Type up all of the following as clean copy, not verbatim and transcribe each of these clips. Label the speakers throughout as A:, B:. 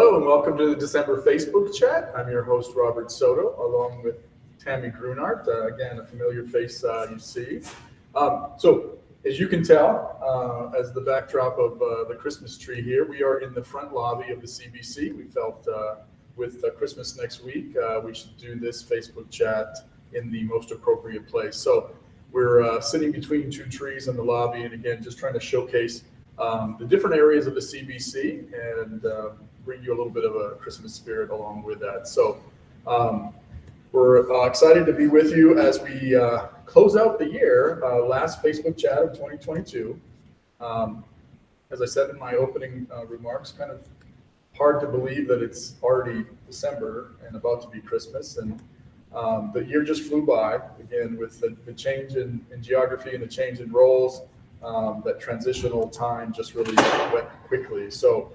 A: Hello and welcome to the December Facebook chat. I'm your host, Robert Soto, along with Tammy Grunart, again, a familiar face you see. So as you can tell, as the backdrop of the Christmas tree here, we are in the front lobby of the CBC. We felt with Christmas next week, we should do this Facebook chat in the most appropriate place. So we're sitting between two trees in the lobby, and again, just trying to showcase the different areas of the CBC and bring you a little bit of a Christmas spirit along with that. So we're excited to be with you as we close out the year, last Facebook chat of 2022. As I said in my opening remarks, kind of hard to believe that it's already December and about to be Christmas. And the year just flew by, again, with the change in geography and the change in roles. That transitional time just really went quickly. So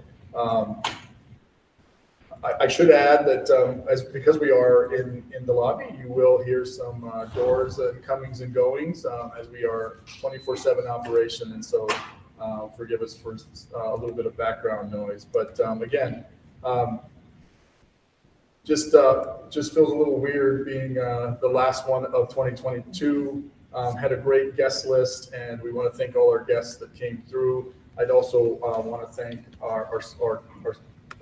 A: I should add that because we are in the lobby, you will hear some doors and comings and goings as we are 24/7 operation. And so forgive us for a little bit of background noise. But again, just feels a little weird being the last one of 2022. Had a great guest list, and we want to thank all our guests that came through. I'd also want to thank our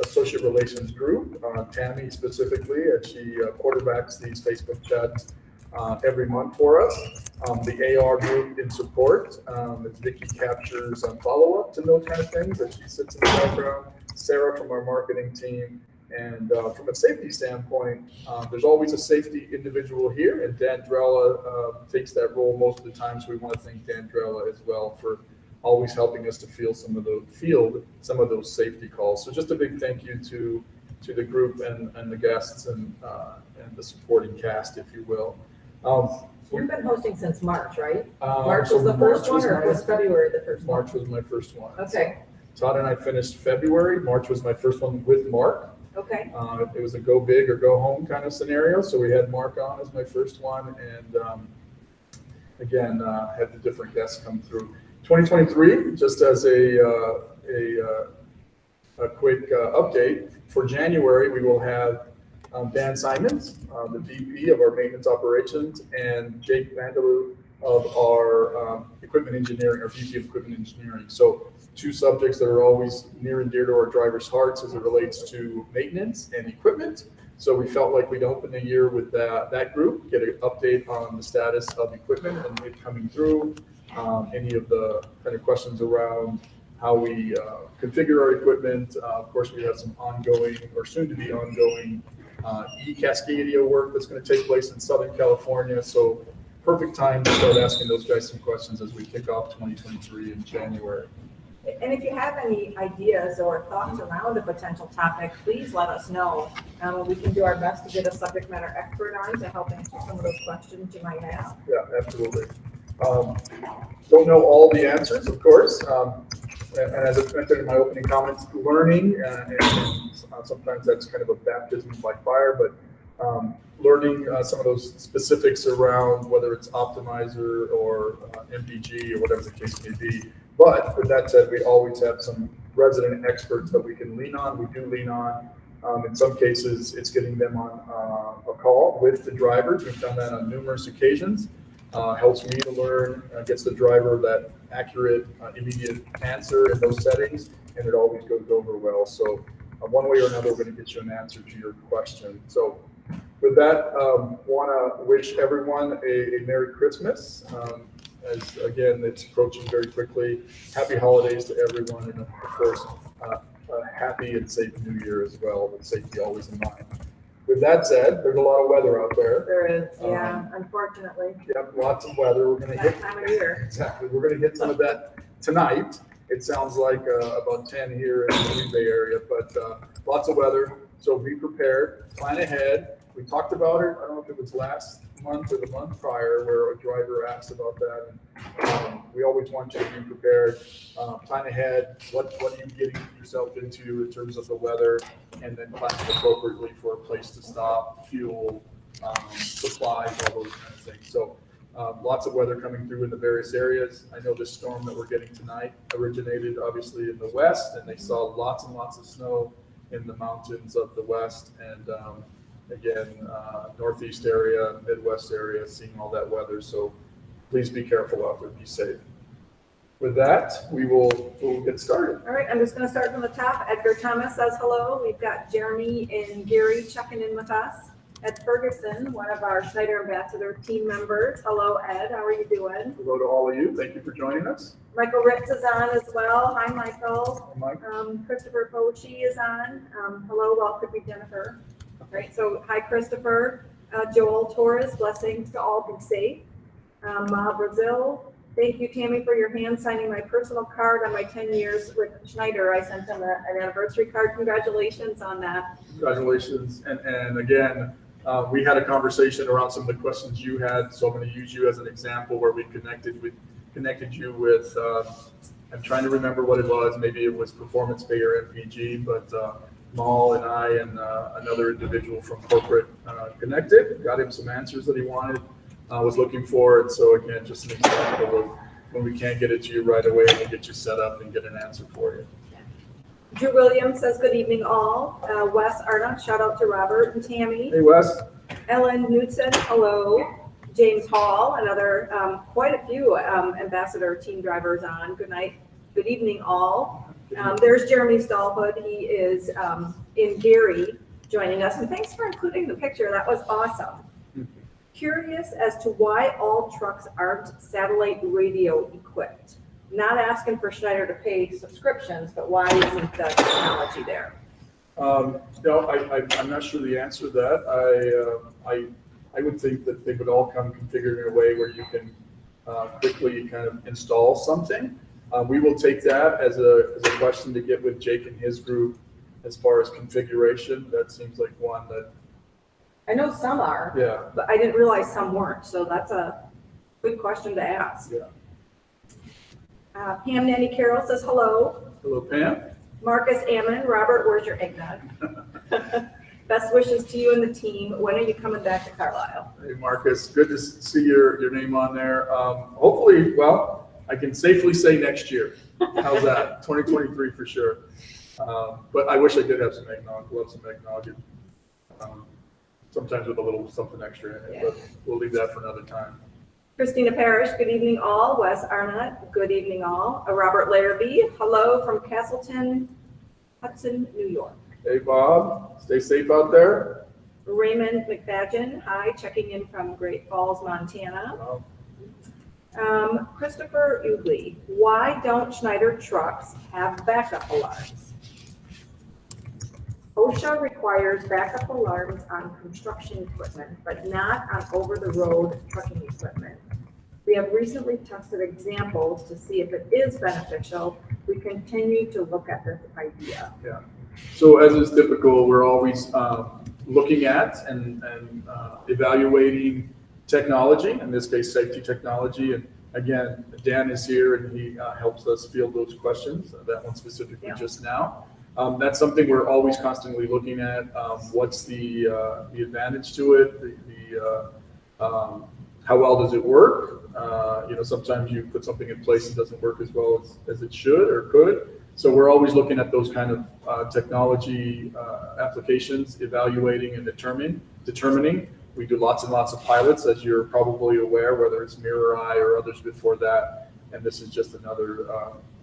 A: associate relations group, Tammy specifically, as she quarterbacks these Facebook chats every month for us. The AR group in support, as Vicki captures follow-up to those kind of things, as she sits in the background. Sarah from our marketing team. And from a safety standpoint, there's always a safety individual here, and Dan Drella takes that role most of the time. So we want to thank Dan Drella as well for always helping us to field some of those safety calls. So just a big thank you to the group and the guests and the supporting cast, if you will.
B: You've been hosting since March, right?
A: March
B: was the first one, or was February the first one?
A: March was my first one.
B: Okay.
A: So Todd and I finished February. March was my first one with Mark.
B: Okay.
A: It was a go big or go home kind of scenario. So we had Mark on as my first one, and again, had the different guests come through. 2023, just as a quick update, for January, we will have Dan Simons, the VP of our maintenance operations, and Jake Vandeloo of our equipment engineering, our VP of equipment engineering. So two subjects that are always near and dear to our drivers' hearts as it relates to maintenance and equipment. So we felt like we'd open the year with that group, get an update on the status of equipment and it coming through, any of the kind of questions around how we configure our equipment. Of course, we have some ongoing or soon to be ongoing e-Cascadia work that's going to take place in Southern California. So perfect time to start asking those guys some questions as we kick off 2023 in January.
B: And if you have any ideas or thoughts around a potential topic, please let us know. We can do our best to get a subject matter expert on to help answer some of those questions you might have.
A: Yeah, absolutely. Don't know all the answers, of course. And as I mentioned in my opening comments, learning, and sometimes that's kind of a baptism by fire, but learning some of those specifics around whether it's optimizer or MPG or whatever the case may be. But with that said, we always have some resident experts that we can lean on. We do lean on. In some cases, it's getting them on a call with the drivers. We've done that on numerous occasions. Helps me to learn, gets the driver that accurate, immediate answer in those settings, and it always goes over well. So one way or another, we're going to get you an answer to your question. So with that, want to wish everyone a Merry Christmas. As again, it's approaching very quickly. Happy holidays to everyone, and of course, a happy and safe New Year as well, with safety always in mind. With that said, there's a lot of weather out there.
B: There is, yeah, unfortunately.
A: Yep, lots of weather. We're going to hit
B: time of year.
A: Exactly. We're going to hit some of that tonight. It sounds like about 10 here in the Green Bay area, but lots of weather. So be prepared, plan ahead. We talked about it. I don't know if it was last month or the month prior where a driver asked about that. And, we always want you to be prepared, plan ahead. What are you getting yourself into in terms of the weather, and then plan appropriately for a place to stop, fuel, supplies, all those kind of things. So lots of weather coming through in the various areas. I know this storm that we're getting tonight originated obviously in the west, and they saw lots and lots of snow in the mountains of the West and again, Northeast area, Midwest area, seeing all that weather. So please be careful out there, be safe. With that, we'll get started.
B: All right, I'm just going to start from the top. Edgar Thomas says hello. We've got Jeremy and Gary checking in with us. Ed Ferguson, one of our Schneider Ambassador team members. Hello, Ed. How are you doing?
A: Hello to all of you. Thank you for joining us.
B: Michael Ritz is on as well. Hi, Michael.
A: Hi, Mike.
B: Christopher Pochi is on. Hello, welcome to Jennifer. Right, so hi, Christopher. Joel Torres, blessings to all, be safe. Ma Brazil, thank you, Tammy, for your hand signing my personal card on my 10 years with Schneider. I sent them an anniversary card. Congratulations on that.
A: Congratulations. And again, we had a conversation around some of the questions you had, so I'm going to use you as an example where we connected you with, I'm trying to remember what it was. Maybe it was Performance Pay or MPG, but Maul and I and another individual from corporate connected, got him some answers that he wanted, was looking for. And so again, just an example of when we can't get it to you right away, we'll get you set up and get an answer for you.
B: Drew Williams says, good evening all. Wes Arnott, shout out to Robert and Tammy.
A: Hey, Wes.
B: Ellen Knudsen, hello. James Hall, another, quite a few Ambassador team drivers on. Good night. Good evening all. There's Jeremy Stallhood. He is in Gary joining us. And thanks for including the picture. That was awesome. Curious as to why all trucks aren't satellite radio equipped. Not asking for Schneider to pay subscriptions, but why isn't the technology there?
A: No, I'm not sure the answer to that. I would think that they would all come configured in a way where you can quickly kind of install something. We will take that as a question to get with Jake and his group as far as configuration. That seems like one that.
B: I know some are,
A: Yeah.
B: but I didn't realize some weren't. So that's a good question to ask.
A: Yeah.
B: Pam Nanny Carroll says hello.
A: Hello, Pam.
B: Marcus Ammon, Robert, where's your eggnog? Best wishes to you and the team. When are you coming back to Carlisle?
A: Hey, Marcus. Good to see your name on there. Hopefully, well, I can safely say next year. How's that? 2023 for sure. But I wish I did have some eggnog. Love some eggnog. Sometimes with a little something extra in it, but we'll leave that for another time.
B: Christina Parrish, good evening all. Wes Arnott, good evening all. Robert Larrabee, hello from Castleton, Hudson, New York.
A: Hey, Bob. Stay safe out there.
B: Raymond McFadgen, hi, checking in from Great Falls, Montana. Christopher Ugley, why don't Schneider trucks have backup alarms? OSHA requires backup alarms on construction equipment, but not on over-the-road trucking equipment. We have recently tested examples to see if it is beneficial. We continue to look at this idea.
A: Yeah. So as is typical, we're always looking at and evaluating technology, in this case, safety technology. And again, Dan is here and he helps us field those questions, that one specifically just now. That's something we're always constantly looking at. What's the advantage to it? How well does it work? Sometimes you put something in place and it doesn't work as well as it should or could. So we're always looking at those kind of technology applications, evaluating and determining. We do lots and lots of pilots, as you're probably aware, whether it's MirrorEye or others before that. And this is just another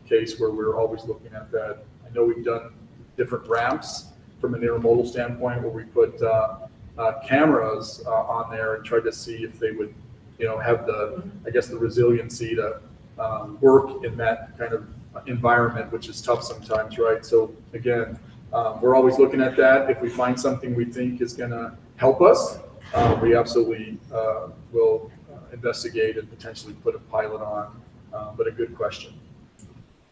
A: case where we're always looking at that. I know we've done different ramps from an intermodal standpoint where we put cameras on there and tried to see if they would, have the resiliency to work in that kind of environment, which is tough sometimes, right? So again, we're always looking at that. If we find something we think is going to help us, we absolutely will investigate and potentially put a pilot on, but a good question.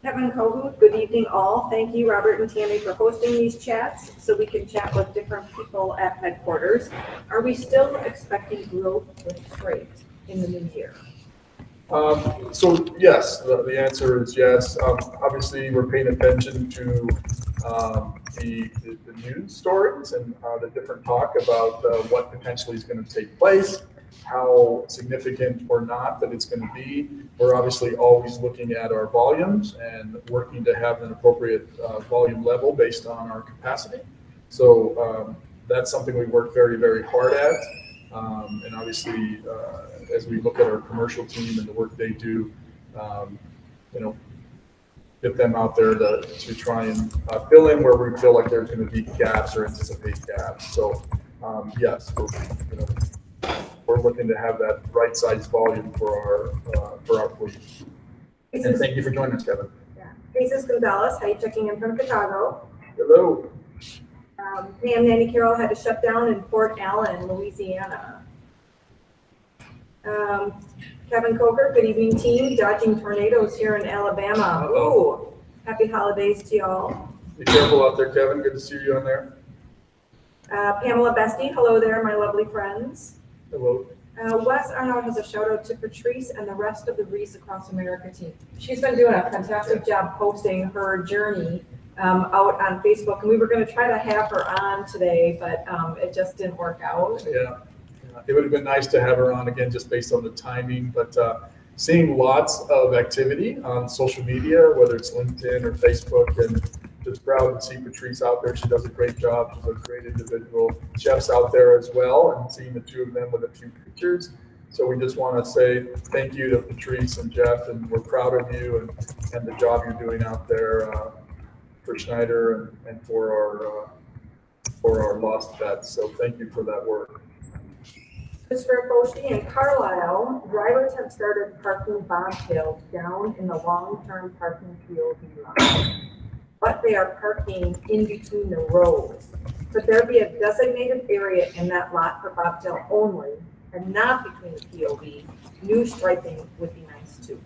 B: Kevin Kohut, good evening all. Thank you, Robert and Tammy, for hosting these chats so we can chat with different people at headquarters. Are we still expecting growth with freight in the new year?
A: So yes, the answer is yes. Obviously, we're paying attention to the news stories and the different talk about what potentially is going to take place. how significant or not that it's going to be. We're obviously always looking at our volumes and working to have an appropriate volume level based on our capacity. So that's something we work very, very hard at. And obviously, as we look at our commercial team and the work they do, get them out there to try and fill in where we feel like there's going to be gaps or anticipate gaps. So yes, we're looking to have that right size volume for our fleet. And thank you for joining us, Kevin.
B: Yeah. Jesus Gonzalez, how you checking in from Chicago?
A: Hello.
B: Pam Nanny Carroll had to shut down in Port Allen, Louisiana. Kevin Coker, good evening team, dodging tornadoes here in Alabama. Ooh, happy holidays to y'all.
A: Be careful out there, Kevin. Good to see you on there.
B: Pamela Bestie, hello there, my lovely friends.
A: Hello.
B: Wes Arnold has a shout out to Patrice and the rest of the Reese Across America team. She's been doing a fantastic job posting her journey out on Facebook, and we were going to try to have her on today, but it just didn't work out.
A: Yeah, it would have been nice to have her on again, just based on the timing, but seeing lots of activity on social media, whether it's LinkedIn or Facebook, and just proud to see Patrice out there. She does a great job. She's a great individual. Jeff's out there as well, and seeing the two of them with a few pictures. So we just want to say thank you to Patrice and Jeff, and we're proud of you and the job you're doing out there for Schneider and for our lost vets. So thank you for that work.
B: Christopher Foshi in Carlisle, drivers have started parking bobtails down in the long-term parking POV lot, but they are parking in between the rows. Could there be a designated area in that lot for bobtail only and not between the POV? New striping would be nice too.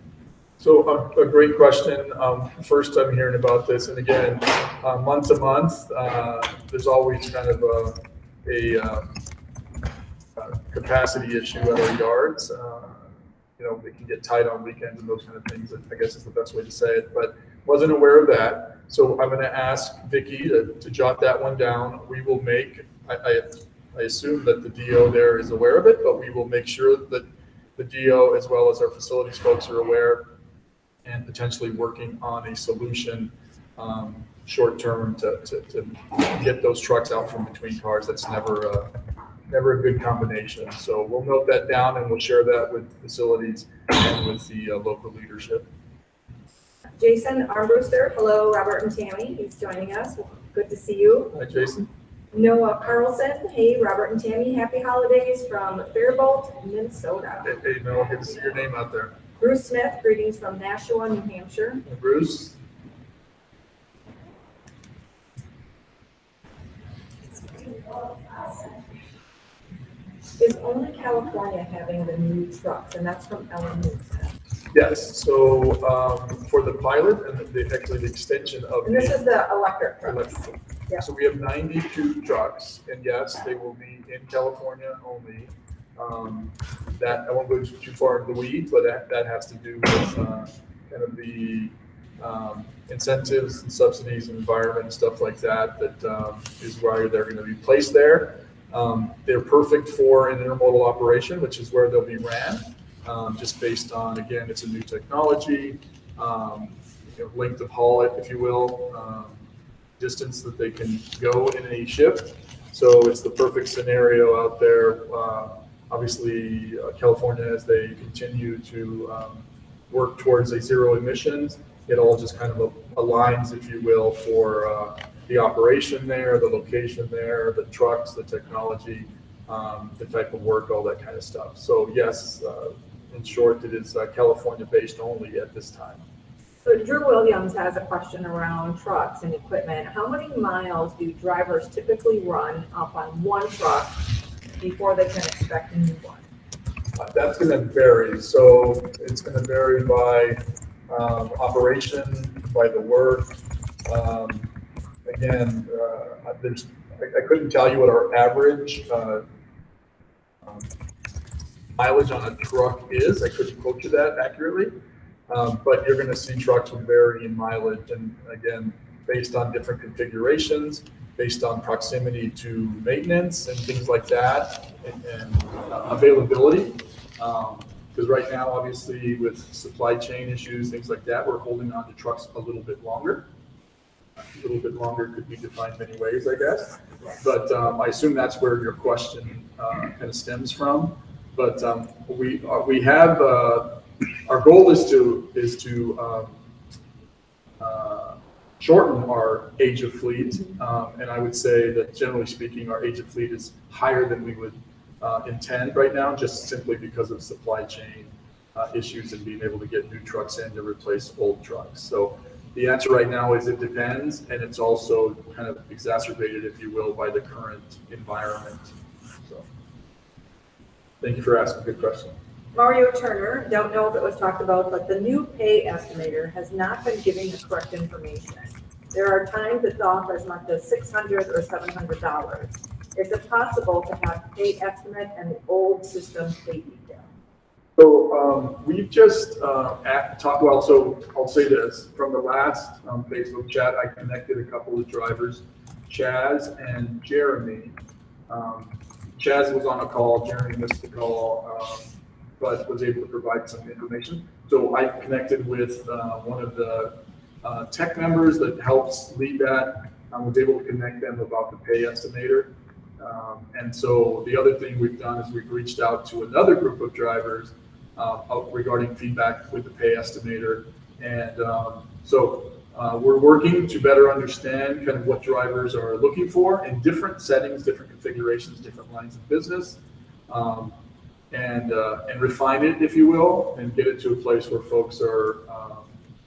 A: So a great question. First time hearing about this, and again, month to month, there's always kind of a capacity issue at our yards. They can get tight on weekends and those kind of things, I guess is the best way to say it, but wasn't aware of that. So I'm going to ask Vicki to jot that one down. We will make, I assume that the DO there is aware of it, but we will make sure that the DO as well as our facilities folks are aware and potentially working on a solution short term to get those trucks out from between cars. That's never a good combination. So we'll note that down and we'll share that with facilities and with the local leadership.
B: Jason Armbruster, hello, Robert and Tammy, he's joining us. Good to see you.
A: Hi, Jason.
B: Noah Carlson, hey, Robert and Tammy, happy holidays from Faribault, Minnesota.
A: Hey, Noah, good to see your name out there.
B: Bruce Smith, greetings from Nashua, New Hampshire.
A: Hey, Bruce.
B: Is only California having the new trucks? And that's from Ellen Newton.
A: Yes, so for the pilot and actually the extension of
B: And this is the electric trucks.
A: electric.
B: Yeah.
A: So we have 92 trucks, and yes, they will be in California only. That I won't go too far into the weeds, but that has to do with kind of the incentives and subsidies and environment and stuff like that. That is why they're going to be placed there. They're perfect for an intermodal operation, which is where they'll be ran. Just based on, again, it's a new technology, length of haul, if you will, distance that they can go in a shift. So it's the perfect scenario out there. Obviously, California, as they continue to work towards a zero emissions, it all just kind of aligns, if you will, for the operation there, the location there, the trucks, the technology, the type of work, all that kind of stuff. So yes, in short, it is California-based only at this time.
B: So Drew Williams has a question around trucks and equipment. How many miles do drivers typically run up on one truck before they can expect a new one?
A: That's going to vary. So it's going to vary by operation, by the work. Again, I couldn't tell you what our average mileage on a truck is. I couldn't quote you that accurately, but you're going to see trucks with varying mileage, and again, based on different configurations based on proximity to maintenance and things like that, and availability. Because right now, obviously, with supply chain issues, things like that, we're holding on to trucks a little bit longer. A little bit longer could be defined many ways, I guess. But I assume that's where your question kind of stems from. But we have our goal is to shorten our age of fleet, and I would say that generally speaking, our age of fleet is higher than we would intend right now, just simply because of supply chain issues and being able to get new trucks in to replace old trucks. So the answer right now is it depends, and it's also kind of exacerbated, if you will, by the current environment. So thank you for asking. Good question.
B: Mario Turner, don't know if it was talked about, but the new pay estimator has not been giving the correct information. There are times it's off as much as $600 or $700. Is it possible to have pay estimate and the old system pay detail?
A: So we've just talked, well, so I'll say this, from the last Facebook chat, I connected a couple of drivers, Chaz and Jeremy. Chaz was on a call, Jeremy missed the call, but was able to provide some information. So I connected with one of the tech members that helps lead that. I was able to connect them about the pay estimator. And so the other thing we've done is we've reached out to another group of drivers regarding feedback with the pay estimator. And so we're working to better understand kind of what drivers are looking for in different settings, different configurations, different lines of business, and refine it, if you will, and get it to a place where folks are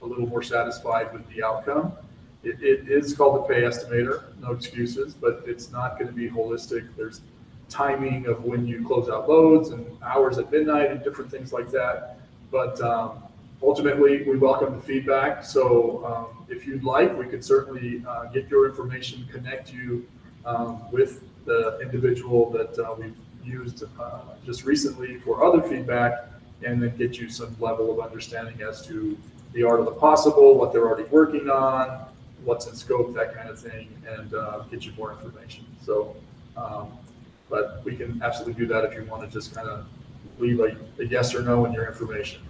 A: a little more satisfied with the outcome. It is called the pay estimator, no excuses, but it's not going to be holistic. There's timing of when you close out loads and hours at midnight and different things like that. But ultimately, we welcome the feedback. So if you'd like, we could certainly get your information, connect you with the individual that we've used just recently for other feedback, and then get you some level of understanding as to the art of the possible, what they're already working on, what's in scope, that kind of thing, and get you more information. So, but we can absolutely do that if you want to just kind of leave a yes or no in your information.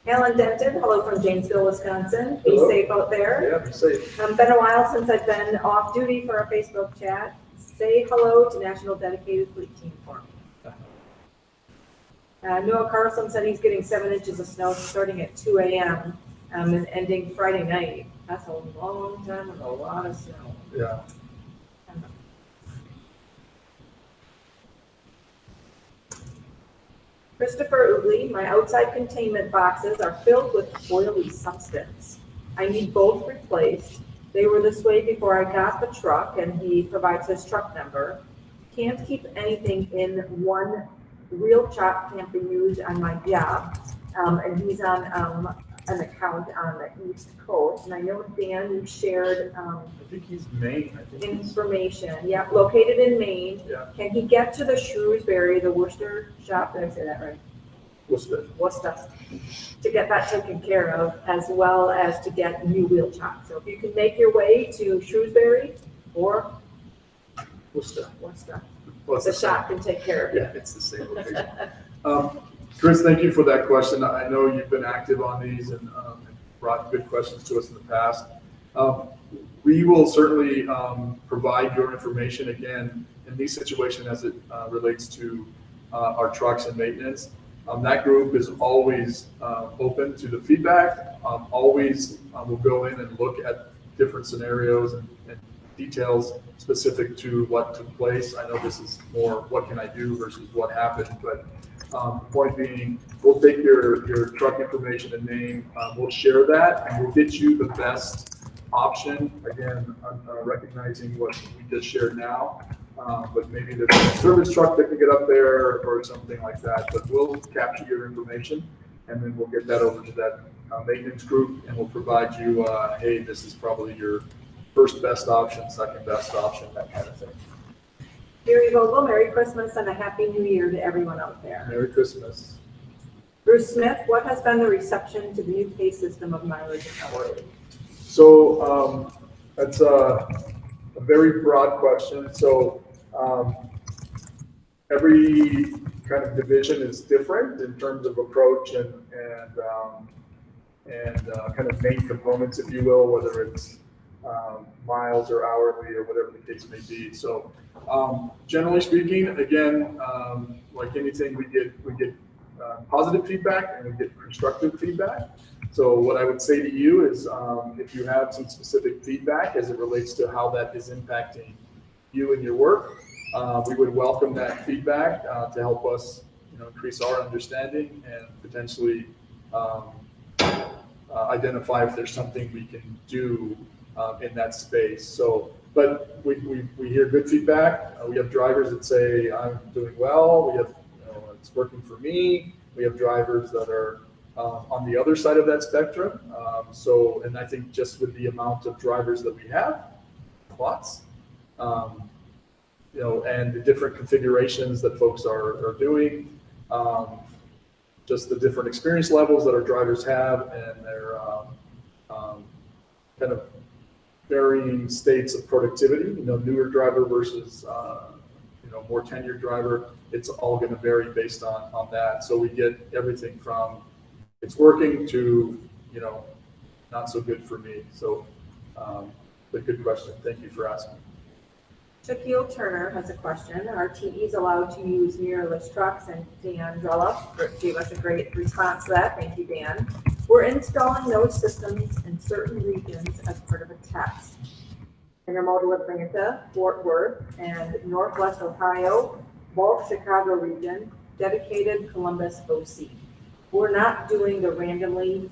B: Alan Denton, hello from Janesville, Wisconsin. Be
A: Hello.
B: safe out there.
A: Yeah, be safe.
B: Been a while since I've been off duty for a Facebook chat. Say hello to National Dedicated Fleet Team for me. Noah Carlson said he's getting 7 inches of snow starting at 2 a.m. And ending Friday night. That's a long time and a lot of snow.
A: Yeah.
B: Christopher Ugley, my outside containment boxes are filled with oily substance. I need both replaced. They were this way before I got the truck, and he provides his truck number. Can't keep anything in one. Real chop can't be used on my job. And he's on an account on the East Coast. And I know Dan, you shared
A: I think he's Maine.
B: information. Yeah, located in Maine.
A: Yeah.
B: Can he get to the Shrewsbury, the Worcester shop? Did I say that right?
A: Worcester.
B: To get that taken care of, as well as to get new wheel chocks. So if you can make your way to Shrewsbury or
A: Worcester.
B: the shop can take care of it.
A: Yeah, it's the same location. Chris, thank you for that question. I know you've been active on these and brought good questions to us in the past. We will certainly provide your information again in these situations as it relates to our trucks and maintenance. That group is always open to the feedback. Always will go in and look at different scenarios and details specific to what took place. I know this is more what can I do versus what happened, but point being, we'll take your truck information and name, we'll share that, and we'll get you the best option. Again, recognizing what we just shared now, but maybe there's a service truck that can get up there or something like that. But we'll capture your information, and then we'll get that over to that maintenance group, and we'll provide you, hey, this is probably your first best option, second best option, that kind of thing.
B: Gary Vogel, Merry Christmas and a Happy New Year to everyone out there.
A: Merry Christmas.
B: Bruce Smith, what has been the reception to the new pay system of mileage and hourly?
A: So that's a very broad question. So every kind of division is different in terms of approach and kind of main components, if you will, whether it's miles or hourly or whatever the case may be. So generally speaking, again, like anything, we get positive feedback and we get constructive feedback. So what I would say to you is if you have some specific feedback as it relates to how that is impacting you and your work, we would welcome that feedback to help us increase our understanding and potentially identify if there's something we can do in that space. So, but we hear good feedback. We have drivers that say, I'm doing well. We have, it's working for me. We have drivers that are on the other side of that spectrum. And I think just with the amount of drivers that we have, lots, and the different configurations that folks are doing, just the different experience levels that our drivers have and their kind of varying states of productivity, newer driver versus, more tenured driver, it's all going to vary based on that. So we get everything from it's working to, not so good for me. So, but good question. Thank you for asking.
B: Shaquille Turner has a question. Are TEs allowed to use mirrorless trucks? And Dan Drella gave us a great response to that. Thank you, Dan. We're installing those systems in certain regions as part of a test. Intermodal Atlanta, Fort Worth, and Northwest Ohio, bulk Chicago region, dedicated Columbus OC. We're not doing them randomly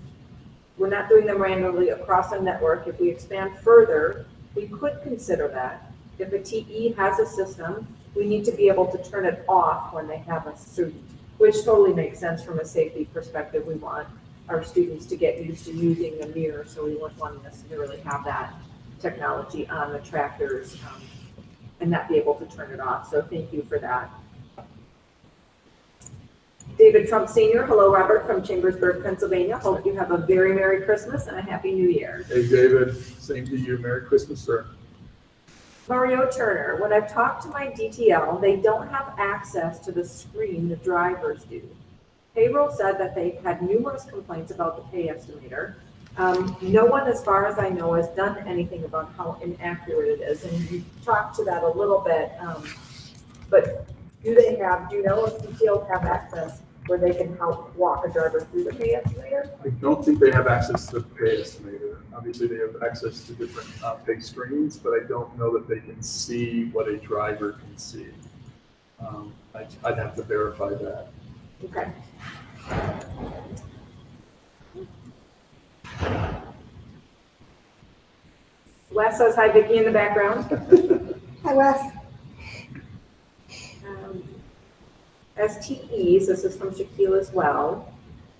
B: across the network. If we expand further, we could consider that. If a TE has a system, we need to be able to turn it off when they have a student, which totally makes sense from a safety perspective. We want our students to get used to using the mirror, so we wouldn't want to necessarily have that technology on the tractors and not be able to turn it off. So thank you for that. David Trump Sr., hello, Robert from Chambersburg, Pennsylvania. Hope you have a very Merry Christmas and a Happy New Year.
A: Hey, David, same to you. Merry Christmas, sir.
B: Mario Turner, when I've talked to my DTL, they don't have access to the screen the drivers do. Payroll said that they've had numerous complaints about the pay estimator. No one, as far as I know, has done anything about how inaccurate it is. And you talked to that a little bit, but do you know if DTLs have access where they can help walk a driver through the pay estimator?
A: I don't think they have access to the pay estimator. Obviously, they have access to different pay screens, but I don't know that they can see what a driver can see. I'd have to verify that.
B: Okay. Wes says hi, Vicki, in the background.
C: Hi, Wes.
B: As TEs, this is from Shaquille as well,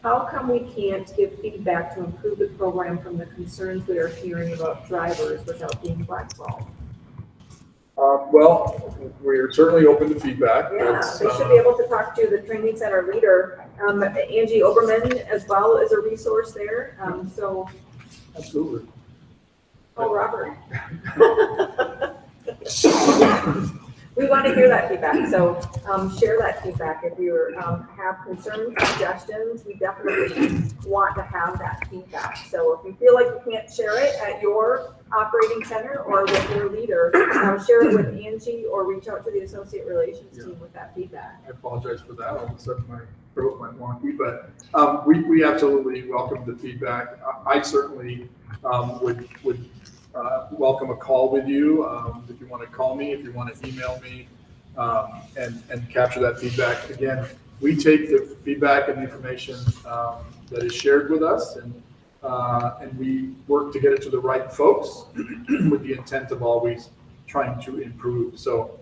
B: how come we can't give feedback to improve the program from the concerns we are hearing about drivers without being blackballed?
A: Well, we're certainly open to feedback.
B: Yeah, they should be able to talk to the training center leader. Angie Oberman as well is a resource there.
A: Absolutely.
B: Oh, Robert. We want to hear that feedback, so share that feedback. If you have concerns, suggestions, we definitely want to have that feedback. So if you feel like you can't share it at your operating center or with your leader, share it with Angie or reach out to the associate relations team with that feedback.
A: I apologize for that. All of a sudden my throat went wonky, but we absolutely welcome the feedback. I certainly would welcome a call with you. If you want to call me, if you want to email me, and capture that feedback. Again, we take the feedback and the information that is shared with us, and we work to get it to the right folks with the intent of always trying to improve. So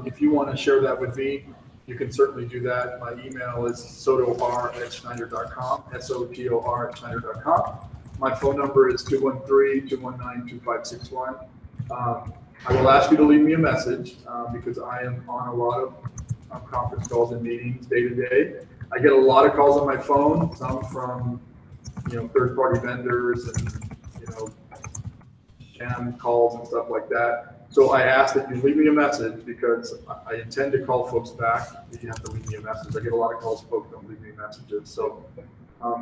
A: if you want to share that with me, you can certainly do that. My email is sotor@schneider.com, SOTOR@schneider.com. My phone number is 213-219-2561. I will ask you to leave me a message because I am on a lot of conference calls and meetings day to day. I get a lot of calls on my phone, some from third-party vendors and jam calls and stuff like that. So I ask that you leave me a message because I intend to call folks back. You have to leave me a message. I get a lot of calls, folks don't leave me messages. So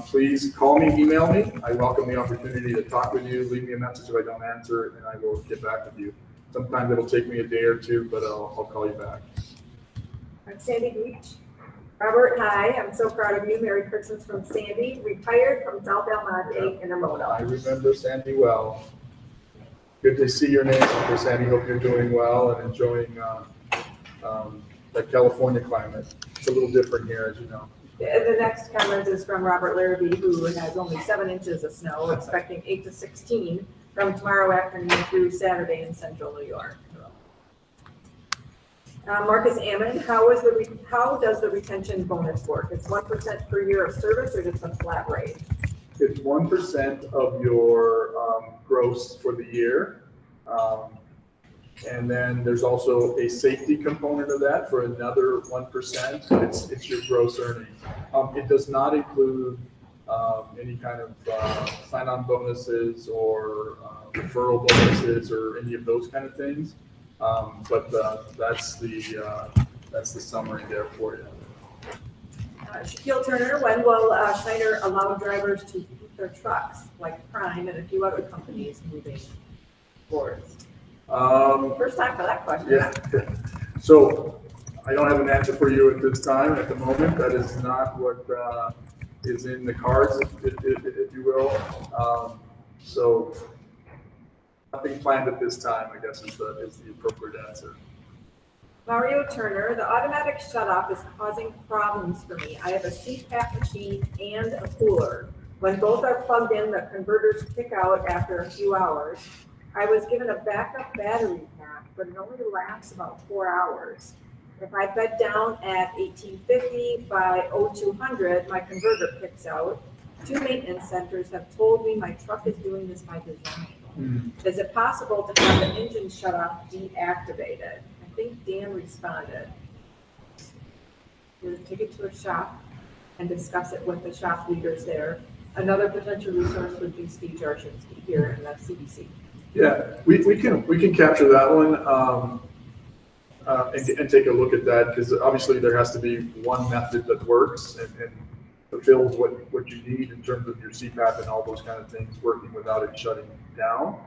A: please call me, email me. I welcome the opportunity to talk with you. Leave me a message if I don't answer, and I will get back with you. Sometimes it'll take me a day or two, but I'll call you back.
B: I'm Sandy Beach. Robert, hi, I'm so proud of you. Merry Christmas from Sandy, retired from South El Monte in
A: I
B: Ramona.
A: remember Sandy well. Good to see your name, Sandy. Hope you're doing well and enjoying the California climate. It's a little different here, as you know.
B: The next comment is from Robert Larrabee, who has only 7 inches of snow, expecting 8 to 16 from tomorrow afternoon through Saturday in central New York. Marcus Ammon, how does the retention bonus work? It's 1% per year of service or just a flat rate?
A: It's 1% of your gross for the year. And then there's also a safety component of that for another 1%. It's your gross earnings. It does not include any kind of sign-on bonuses or referral bonuses or any of those kind of things. But that's the summary there for you.
B: Shaquille Turner, when will Schneider allow drivers to keep their trucks like Prime and a few other companies moving forward? First time for that question.
A: Yeah. So I don't have an answer for you at this time, at the moment. That is not what is in the cards, if you will. So nothing planned at this time, I guess is the appropriate answer.
B: Mario Turner, the automatic shutoff is causing problems for me. I have a CPAP machine and a cooler. When both are plugged in, the converters kick out after a few hours. I was given a backup battery pack, but it only lasts about 4 hours. If I bed down at 1850 by 0200, my converter kicks out. 2 maintenance centers have told me my truck is doing this by design. Is it possible to have the engine shutoff deactivated? I think Dan responded. We'll take it to a shop and discuss it with the shop leaders there. Another potential resource would be Steve Jarshinsky here in the CBC.
A: Yeah, we can capture that one and take a look at that, because obviously there has to be one method that works and fulfills what you need in terms of your CPAP and all those kind of things working without it shutting down.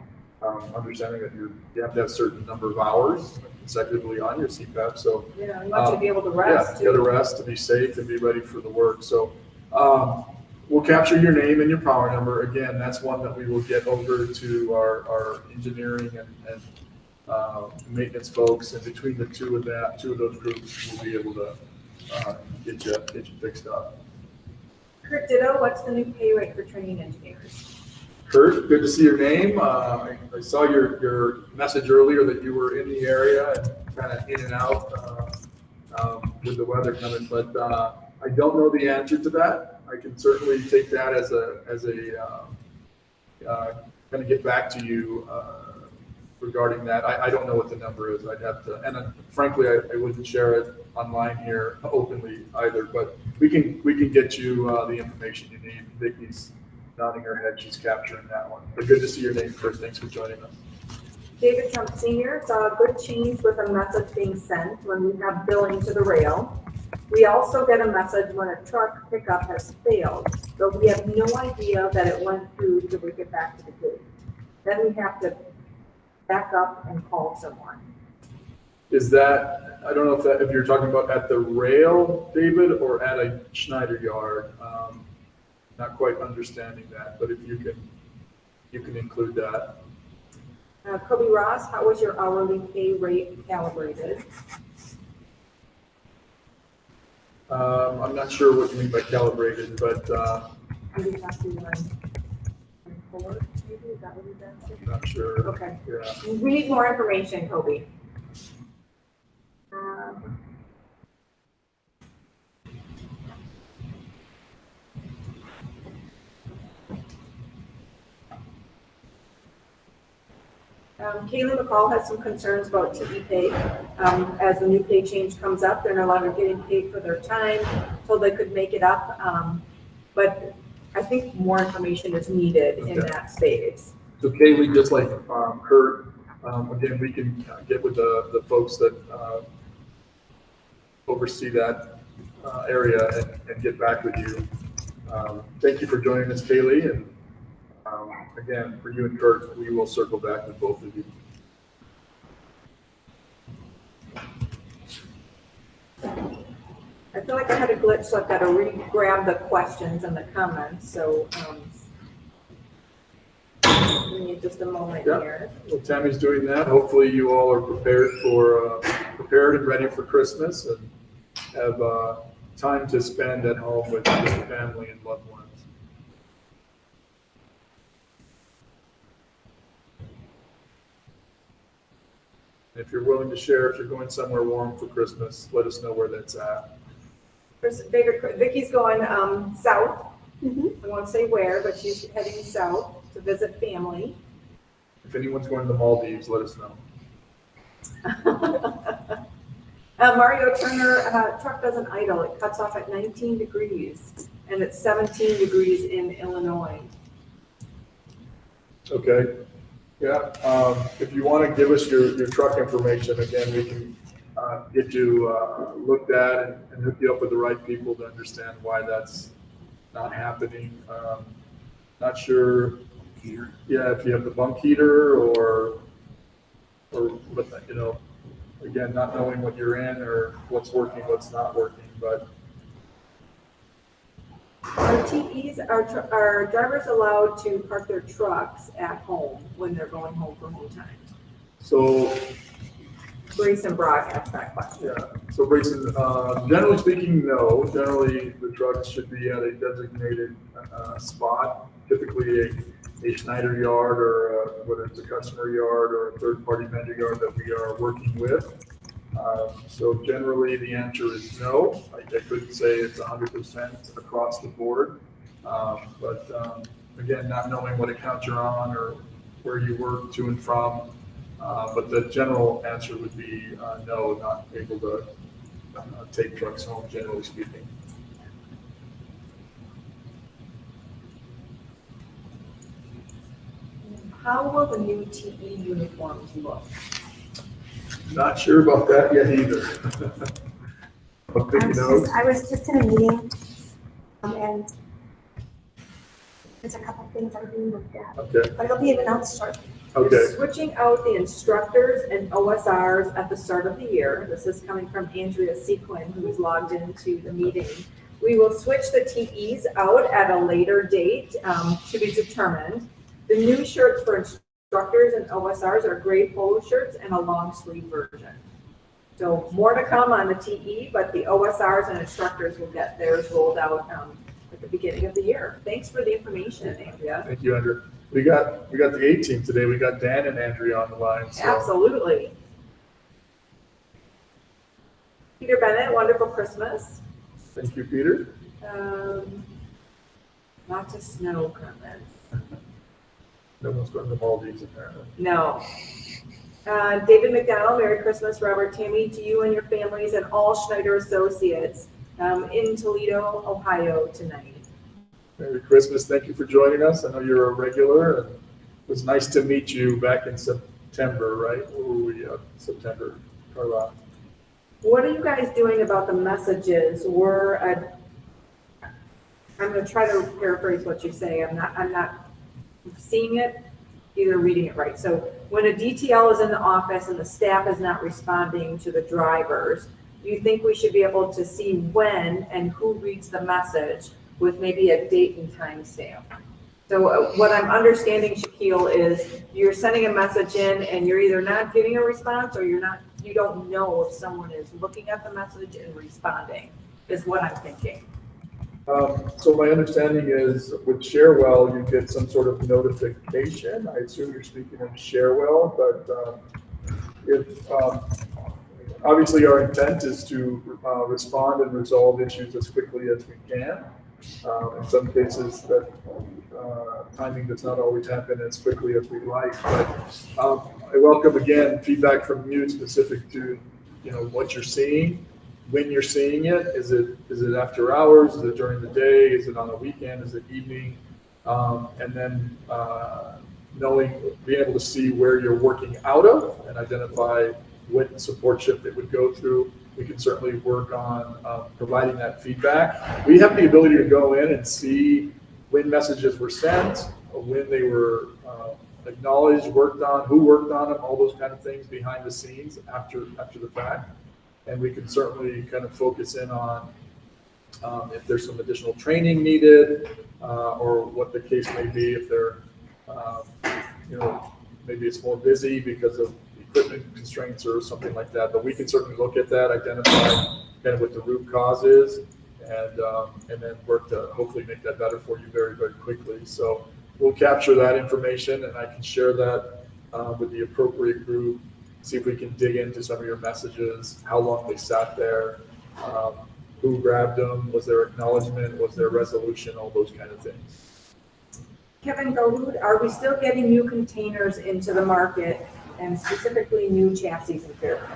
A: Understanding that you have to have a certain number of hours consecutively on your CPAP. So
B: yeah, you want to be able to rest.
A: Yeah, you got to rest to be safe and be ready for the work. So we'll capture your name and your power number. Again, that's one that we will get over to our engineering and maintenance folks, and between the two of those groups, we'll be able to get you fixed up.
B: Kurt Ditto, what's the new pay rate for training engineers?
A: Kurt, good to see your name. I saw your message earlier that you were in the area and kind of in and out with the weather coming, but I don't know the answer to that. I can certainly take that as a kind of get back to you regarding that. I don't know what the number is. I'd have to, and frankly, I wouldn't share it online here openly either. But we can get you the information you need. Vicky's nodding her head; she's capturing that one. But good to see your name, Kurt. Thanks for joining us.
B: David Trump Sr. saw a good change with a message being sent when we have billing to the rail. We also get a message when a truck pickup has failed, but we have no idea that it went through till we get back to the gate. Then we have to back up and call someone.
A: Is that, I don't know if you're talking about at the rail, David, or at a Schneider yard. Not quite understanding that, but if you can include that.
B: Kobe Ross, how was your hourly pay rate calibrated?
A: I'm not sure what you mean by calibrated, but
B: Maybe have to report, maybe, is that what you said?
A: I'm not sure.
B: Okay.
A: Yeah.
B: We need more information, Kobe. Kaylee McCall has some concerns about TE pay. As the new pay change comes up, they're no longer getting paid for their time, told they could make it up. But I think more information is needed in that space.
A: So Kaylee, just like Kurt, again, we can get with the folks that oversee that area and get back with you. Thank you for joining us, Kaylee, and again, for you and Kurt, we will circle back with both of you.
B: I feel like I had a glitch, so I've got to re-grab the questions and the comments, so we need just a moment
A: Yeah.
B: here.
A: Well, Tammy's doing that. Hopefully you all are prepared and ready for Christmas and have time to spend at home with your family and loved ones. If you're willing to share, if you're going somewhere warm for Christmas, let us know where that's at.
B: Vicky's going south.
C: Mhm.
B: I won't say where, but she's heading south to visit family.
A: If anyone's going to the Maldives, let us know.
B: Mario Turner, truck doesn't idle. It cuts off at 19 degrees, and it's 17 degrees in Illinois.
A: Okay. Yeah. If you want to give us your truck information, again, we can get you looked at and hook you up with the right people to understand why that's not happening. Not sure.
D: Heater.
A: Yeah, if you have the bunk heater or what, you know, again, not knowing what you're in or what's working, what's not working, but
B: Are TEs, are drivers allowed to park their trucks at home when they're going home for home time?
A: so,
B: Grace and Brock asked that question.
A: yeah. So Grayson, generally speaking, no. Generally, the trucks should be at a designated spot, typically a Schneider yard or whether it's a customer yard or a third-party vendor yard that we are working with. So generally, the answer is no. I couldn't say it's 100% across the board. But again, not knowing what account you're on or where you work to and from. But the general answer would be no, not able to take trucks home, generally speaking.
B: How will the new TE uniforms look?
A: Not sure about that yet either. I'm thinking those.
C: I was just in a meeting, and there's a couple things that are being looked at,
A: Okay,
C: but it'll be announced shortly.
A: okay.
B: We're switching out the instructors and OSRs at the start of the year. This is coming from Andrea Sequin, who is logged into the meeting. We will switch the TEs out at a later date to be determined. The new shirts for instructors and OSRs are gray polo shirts and a long sleeve version. So more to come on the TE, but the OSRs and instructors will get theirs rolled out at the beginning of the year. Thanks for the information, Andrea.
A: Thank you, Andrew. We got the A team today. We got Dan and Andrea on the line. So.
B: Absolutely. Peter Bennett, wonderful Christmas.
A: Thank you, Peter.
B: Lots of snow comments.
A: No one's going to the Maldives apparently.
B: No. David McDonald, Merry Christmas, Robert, Tammy, to you and your families and all Schneider associates in Toledo, Ohio tonight.
A: Merry Christmas. Thank you for joining us. I know you're a regular, and it was nice to meet you back in September, right? Where were we? September, Carla.
B: What are you guys doing about the messages? I'm going to try to paraphrase what you say. I'm not seeing it, either reading it right. So when a DTL is in the office and the staff is not responding to the drivers, do you think we should be able to see when and who reads the message with maybe a date and time stamp? So what I'm understanding, Shaquille, is you're sending a message in and you're either not getting a response or you don't know if someone is looking at the message and responding, is what I'm thinking.
A: So my understanding is with Sharewell, you get some sort of notification. I assume you're speaking of Sharewell, but if obviously our intent is to respond and resolve issues as quickly as we can. In some cases, that timing does not always happen as quickly as we'd like. But I welcome again feedback from you specific to what you're seeing. When you're seeing it, is it after hours? Is it during the day? Is it on a weekend? Is it evening? And then being able to see where you're working out of and identify what support shift it would go through. We can certainly work on providing that feedback. We have the ability to go in and see when messages were sent, when they were acknowledged, worked on, who worked on them, all those kind of things behind the scenes after the fact. And we can certainly kind of focus in on if there's some additional training needed, or what the case may be, if they're, maybe it's more busy because of equipment constraints or something like that. But we can certainly look at that, identify kind of what the root cause is, and then work to hopefully make that better for you very, very quickly. So we'll capture that information, and I can share that with the appropriate group, see if we can dig into some of your messages, how long they sat there, who grabbed them, was there acknowledgement, was there resolution, all those kind of things.
B: Kevin Gould, are we still getting new containers into the market, and specifically new chassis and fairway?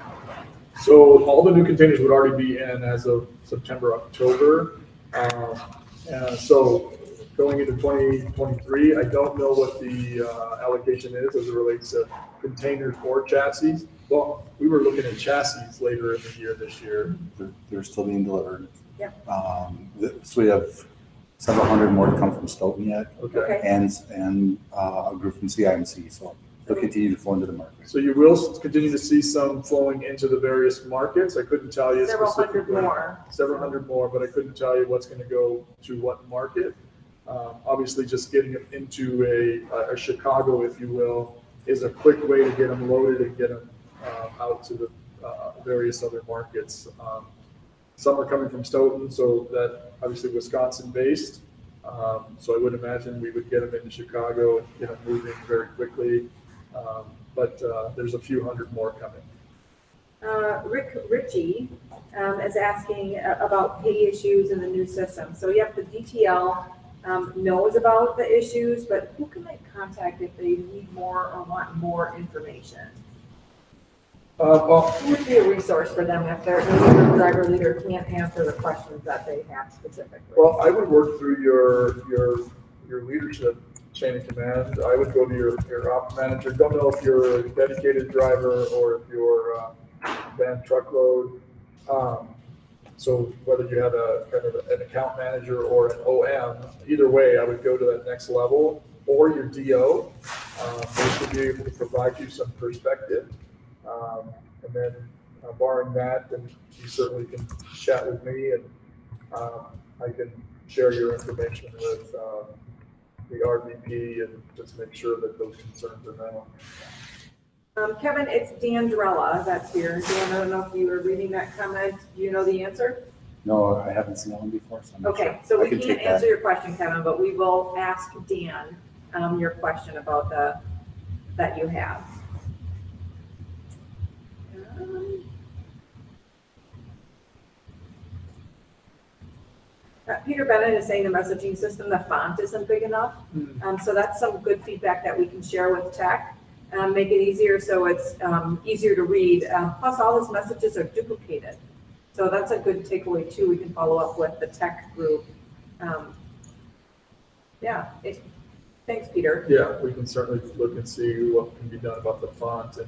A: So all the new containers would already be in as of September, October. So going into 2023, I don't know what the allocation is as it relates to containers or chassis. Well, we were looking at chassis later in the year this year.
D: They're still being delivered.
B: Yep.
D: So we have several hundred more to come from Stoughton yet,
B: Okay.
D: and a group from CIMC. So they'll continue to flow into the market.
A: So you will continue to see some flowing into the various markets. I couldn't tell you
B: Several hundred
A: specifically.
B: more.
A: Several hundred more, but I couldn't tell you what's going to go to what market. Obviously, just getting them into a Chicago, if you will, is a quick way to get them loaded and get them out to the various other markets. Some are coming from Stoughton, so that obviously Wisconsin-based. So I would imagine we would get them into Chicago and get them moving very quickly. But there's a few hundred more coming.
B: Rick Ritchie is asking about pay issues in the new system. So yep, the DTL knows about the issues, but who can they contact if they need more or want more information? Who would be a resource for them if their driver leader can't answer the questions that they have specifically?
A: Well, I would work through your leadership chain of command. I would go to your ops manager. Don't know if you're a dedicated driver or if you're van truckload. So whether you have a kind of an account manager or an OM, either way, I would go to that next level, or your DO. They should be able to provide you some perspective. And then barring that, then you certainly can chat with me, and I can share your information with the RVP and just make sure that those concerns are known.
B: Kevin, it's Dan Drella that's here. Dan, I don't know if you were reading that comment. Do you know the answer?
D: No, I haven't seen that one before. So I'm not
B: Okay,
D: sure.
B: so
D: I
B: we
D: can
B: can't
D: take
B: answer
D: that.
B: your question, Kevin, but we will ask Dan your question about that you have. Peter Bennett is saying the messaging system, the font isn't big enough. So that's some good feedback that we can share with tech. Make it easier so it's easier to read. Plus, all his messages are duplicated. So that's a good takeaway too. We can follow up with the tech group. Thanks, Peter.
A: Yeah, we can certainly look and see what can be done about the font, and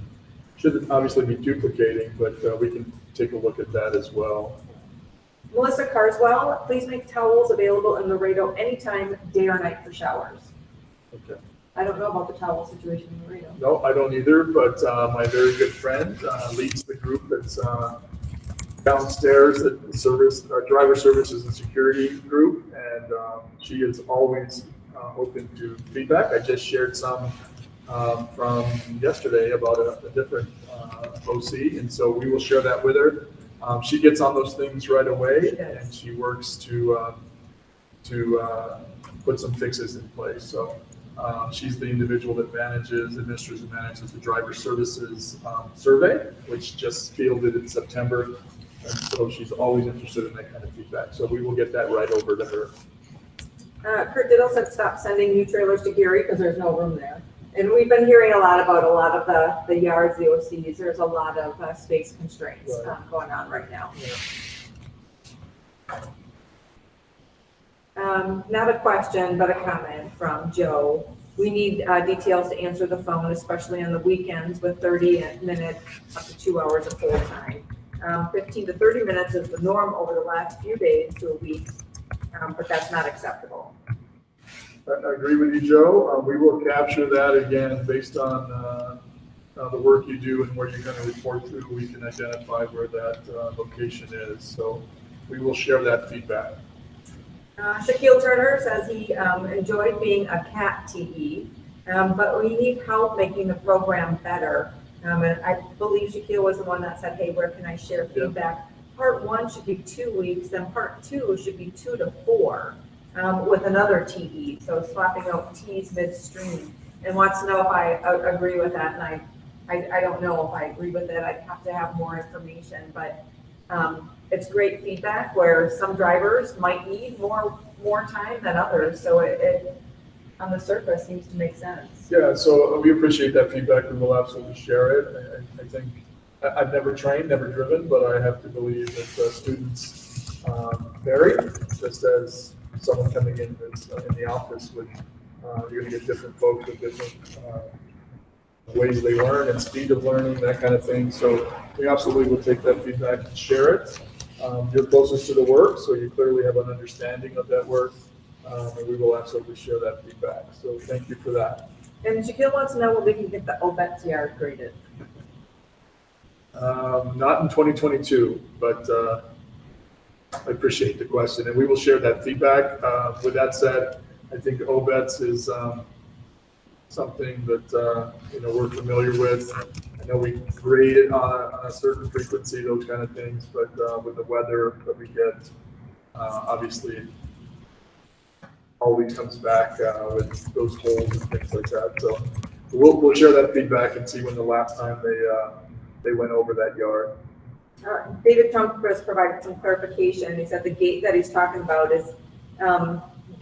A: shouldn't obviously be duplicating, but we can take a look at that as well.
B: Melissa Carswell, please make towels available in Laredo anytime, day or night for showers.
A: Okay.
B: I don't know about the towel situation in Laredo.
A: No, I don't either, but my very good friend leads the group that's downstairs at the service, our driver services and security group, and she is always open to feedback. I just shared some from yesterday about a different OC, and so we will share that with her. She gets on those things right away, and she works to put some fixes in place. So she's the individual that administers and manages the driver services survey, which just fielded in September. And so she's always interested in that kind of feedback. So we will get that right over to her.
B: Kurt Diddle said stop sending new trailers to Gary because there's no room there. And we've been hearing a lot about a lot of the yards, the OCs. There's a lot of space constraints going on right now.
A: Yeah.
B: Not a question, but a comment from Joe. We need details to answer the phone, especially on the weekends with 30 minutes up to 2 hours of full time. 15 to 30 minutes is the norm over the last few days to a week, but that's not acceptable.
A: I agree with you, Joe. We will capture that again based on the work you do and where you're going to report to. We can identify where that location is. So we will share that feedback.
B: Shaquille Turner says he enjoyed being a cat TE, but we need help making the program better. And I believe Shaquille was the one that said, hey, where can I share feedback? Part 1 should be 2 weeks, then part 2 should be 2 to 4 with another TE. So swapping out T's midstream. And wants to know if I agree with that. And I don't know if I agree with it. I'd have to have more information, but it's great feedback where some drivers might need more time than others. So it on the surface seems to make sense.
A: Yeah, so we appreciate that feedback and we'll absolutely share it. I think I've never trained, never driven, but I have to believe that students vary, just as someone coming in that's in the office with, you're gonna get different folks with different ways they learn and speed of learning, that kind of thing. So we absolutely will take that feedback and share it. You're closest to the work, so you clearly have an understanding of that work. And we will absolutely share that feedback. So thank you for that.
B: And Shaquille wants to know when we can get the OBETS yard graded.
A: Not in 2022, but I appreciate the question, and we will share that feedback. With that said, I think OBETS is something that we're familiar with. I know we grade it on a certain frequency, those kind of things, but with the weather that we get, obviously, always comes back with those holes and things like that. So we'll share that feedback and see when the last time they went over that yard.
B: David Trumquist provided some clarification. He said the gate that he's talking about is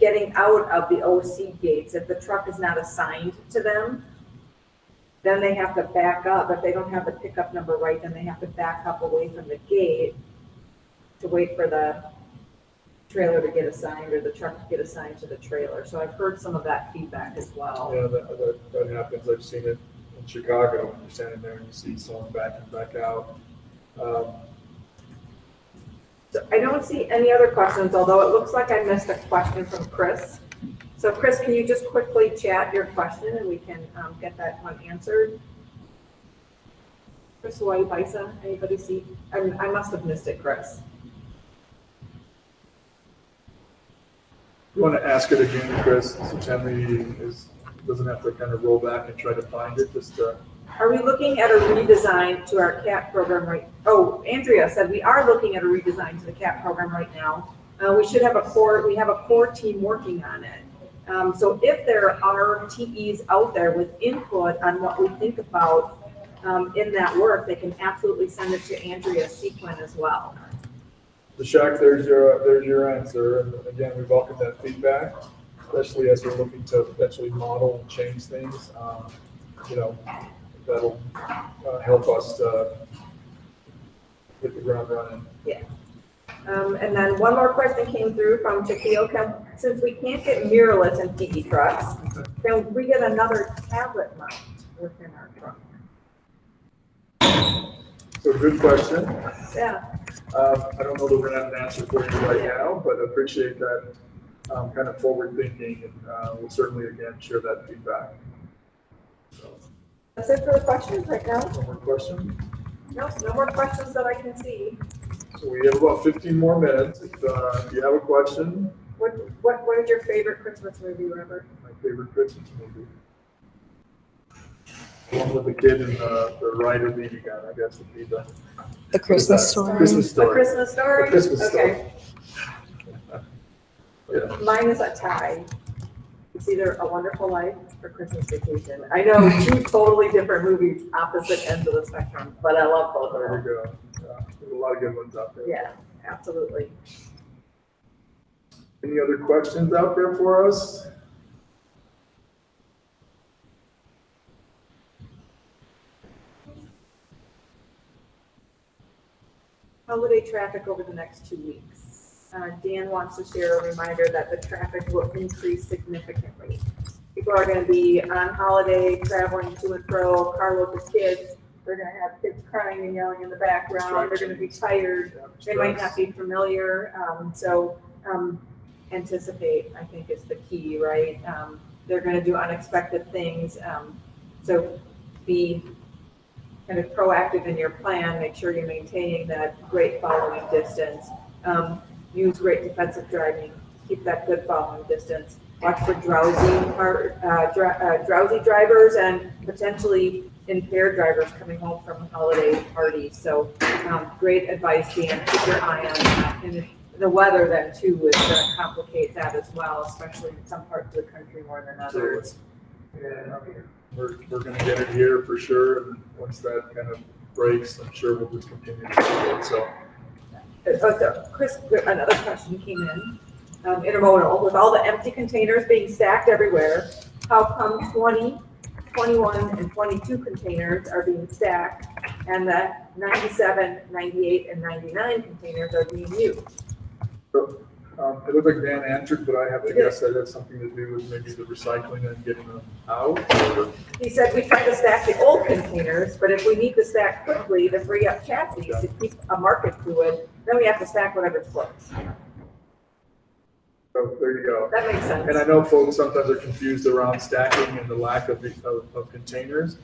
B: getting out of the OC gates. If the truck is not assigned to them, then they have to back up. If they don't have the pickup number right, then they have to back up away from the gate to wait for the trailer to get assigned or the truck to get assigned to the trailer. So I've heard some of that feedback as well.
A: Yeah, that happens. I've seen it in Chicago when you're standing there and you see someone back and back out.
B: So I don't see any other questions, although it looks like I missed a question from Chris. So Chris, can you just quickly chat your question and we can get that one answered? Chris White, Bisa, anybody see? I must have missed it, Chris.
A: You want to ask it again, Chris, so Tammy doesn't have to kind of roll back and try to find it, just
B: Are we looking at a redesign to our CAP program right? Oh, Andrea said we are looking at a redesign to the CAP program right now. We should have we have a core team working on it. So if there are TEs out there with input on what we think about in that work, they can absolutely send it to Andrea Sequin as well.
A: The Shaq, there's your answer. And again, we welcome that feedback, especially as we're looking to potentially model and change things. That'll help us to hit the ground running.
B: Yeah. And then one more question came through from Shaquille. Since we can't get mirrorless in PE trucks, can we get another tablet mount within our truck?
A: So good question.
B: Yeah.
A: I don't know that we're gonna have an answer for you right now, but I appreciate that kind of forward thinking, and we'll certainly again share that feedback. So,
B: That's it for the questions right now.
A: no more questions?
B: No more questions that I can see.
A: So we have about 15 more minutes. If you have a question,
B: What is your favorite Christmas movie, Robert?
A: my favorite Christmas movie. One with the kid and the rider BB gun, I guess would be
C: The Christmas Story.
A: Christmas
B: A
A: Story.
B: Christmas Story?
A: A Christmas Story.
B: Okay.
A: Yeah.
B: Mine is a tie. It's either A Wonderful Life or Christmas Vacation. I know, two totally different movies, opposite ends of the spectrum, but I love both of
A: There
B: them.
A: we go. There's a lot of good ones out there.
B: Yeah, absolutely.
A: Any other questions out there for us?
B: Holiday traffic over the next 2 weeks. Dan wants to share a reminder that the traffic will increase significantly. People are gonna be on holiday, traveling to and fro, carloads of kids. They're gonna have kids crying and yelling in the background. They're gonna be tired. They might not be familiar. Anticipate, I think, is the key, right? They're gonna do unexpected things. So be kind of proactive in your plan. Make sure you're maintaining that great following distance. Use great defensive driving. Keep that good following distance. Watch for drowsy drivers and potentially impaired drivers coming home from holiday parties. So great advice, Dan. Keep your eye on that. And the weather then too is going to complicate that as well, especially in some parts of the country more than others.
A: Yeah, we're gonna get it here for sure, and once that kind of breaks, I'm sure we'll just continue to see it, so.
B: So Chris, another question came in. Intermodal, with all the empty containers being stacked everywhere, how come 20, 21, and 22 containers are being stacked, and the 97, 98, and 99 containers are being used?
A: So, it looked like Dan answered, but I have to guess that has something to do with maybe the recycling and getting them out, or?
B: He said we try to stack the old containers, but if we need to stack quickly to free up chassis to keep a market fluid, then we have to stack whatever's close.
A: So there you go.
B: That makes sense.
A: And I know folks sometimes are confused around stacking and the lack of containers.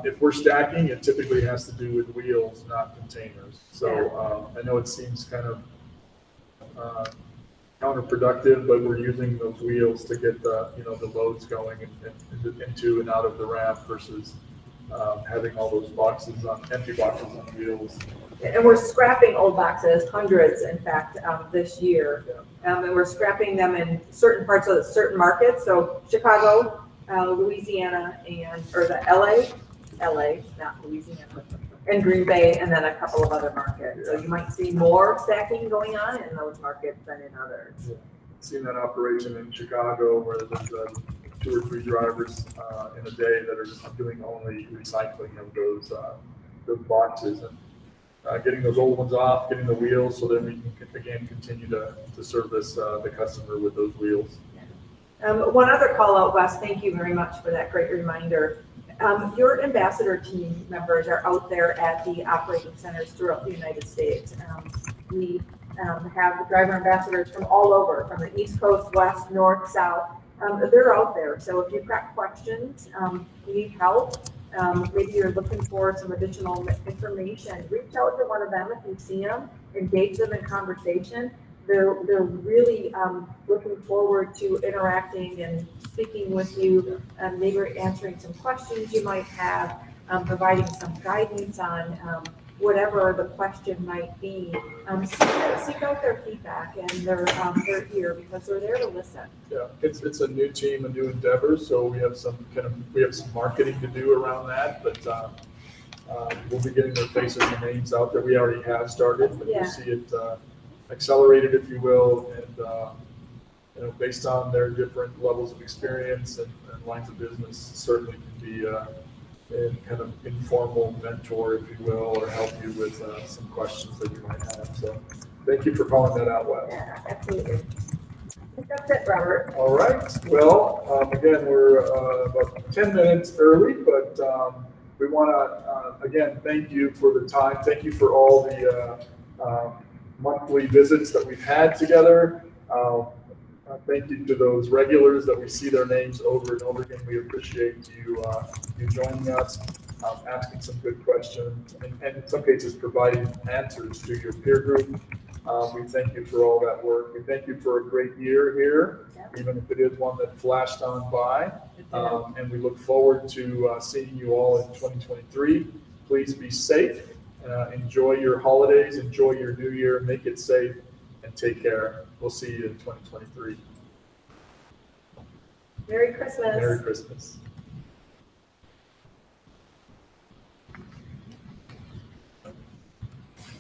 A: If we're stacking, it typically has to do with wheels, not containers. So I know it seems kind of counterproductive, but we're using those wheels to get the loads going into and out of the ramp versus having all those empty boxes on wheels.
B: And we're scrapping old boxes, hundreds, in fact, this year. And we're scrapping them in certain parts of certain markets. So Chicago, Louisiana, or the LA, not Louisiana, and Green Bay, and then a couple of other markets. So you might see more stacking going on in those markets than in others.
A: Yeah. Seen that operation in Chicago where there's 2 or 3 drivers in a day that are doing only recycling of those boxes and getting those old ones off, getting the wheels, so then we can again continue to service the customer with those wheels.
B: One other call out, Wes, thank you very much for that great reminder. Your ambassador team members are out there at the operating centers throughout the United States. We have driver ambassadors from all over, from the East Coast, West, North, South. They're out there. So if you've got questions, you need help, maybe you're looking for some additional information, reach out to one of them if you see them, engage them in conversation. They're really looking forward to interacting and speaking with you, maybe answering some questions you might have, providing some guidance on whatever the question might be. Seek out their feedback and their ear, because they're there to listen.
A: Yeah, it's a new team, a new endeavor, so we have some marketing to do around that, but we'll be getting their faces and names out there. We already have started, but
B: Yeah.
A: You'll see it accelerated, if you will, and based on their different levels of experience and lines of business, certainly can be a kind of informal mentor, if you will, or help you with some questions that you might have. So thank you for calling that out, Wes.
B: Yeah, absolutely. I think that's it, Robert.
A: All right. Well, again, we're about 10 minutes early, but we want to, again, thank you for the time. Thank you for all the monthly visits that we've had together. Thank you to those regulars that we see their names over and over again. We appreciate you joining us, asking some good questions, and in some cases providing answers to your peer group. We thank you for all that work. We thank you for a great year here, even if it is one that flashed on by. And we look forward to seeing you all in 2023. Please be safe. Enjoy your holidays. Enjoy your new year. Make it safe and take care. We'll see you in 2023.
B: Merry Christmas.
A: Merry Christmas.